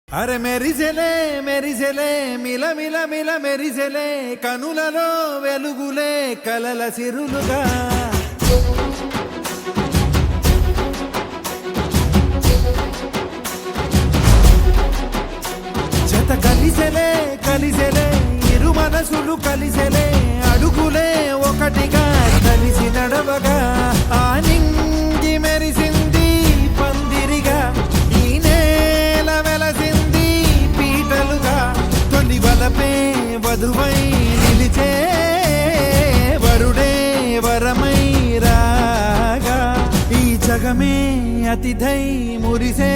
అరే మెరిసెలే మెరిసెలే మిల మిల మిల మెరిసెలే కనులలో వెలుగులే కలల సిరులుగా జత కలిసెలే కలిసెలే ఇరు మనసులు కలిసెలే అడుగులే ఒకటిగా కలిసి నడవగా ఆ నింగి మెరిసింది పందిరిగా ఈ నేల వెలసింది పీటలుగా తొలి వలపే వధువై నిలిచే వరుడే వరమై రాగా ఈ జగమే అతిథై మురిసే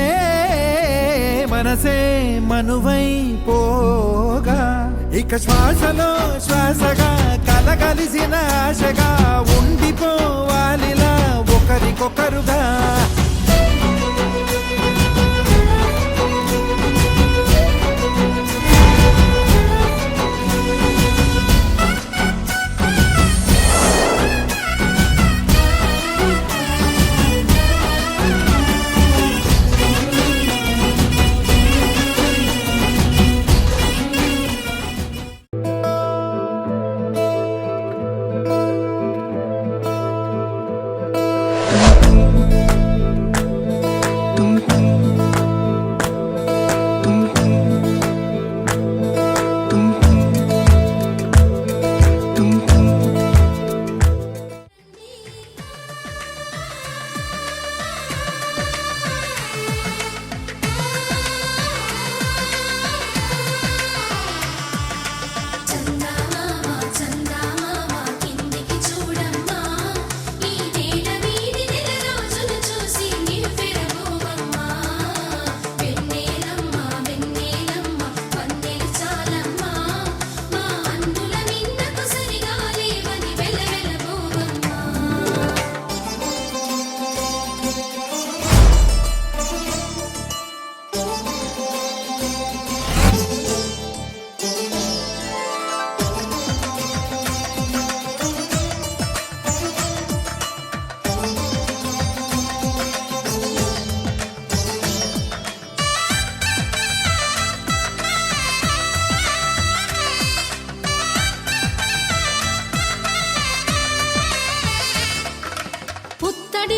మనసే మనువై పోగా ఇక శ్వాసలో శ్వాసగా కలగలిసిన ఆశగా ఉండిపోవాలిలా ఒకరికొకరుగా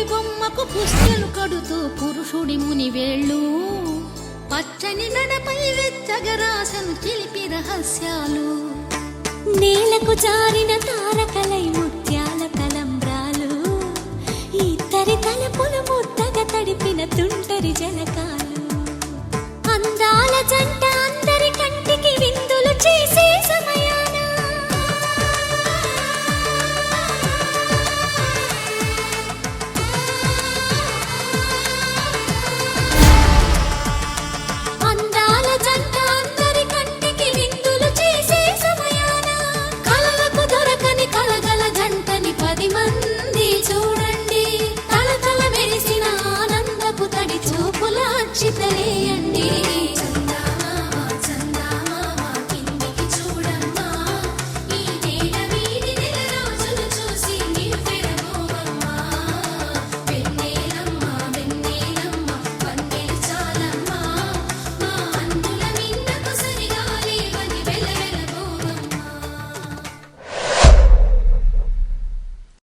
బొమ్మకు పుస్తలు కడుతూ పురుషుడి ముని వేళ్ళు పచ్చని నడపై వెచ్చగరాసను చిలిపి రహస్యాలు నేలకు జారిన తారకలై ముత్యాల తలంబ్రాలు ఇద్దరి తలపులు ముద్దగా తడిపిన తుంటరి జలకాలు అందాల జంట అందరి కంటికి విందులు చేసే సమయాన చూడండి తల తల మెరిసిన ఆనందపు తడి చూపుల చితలే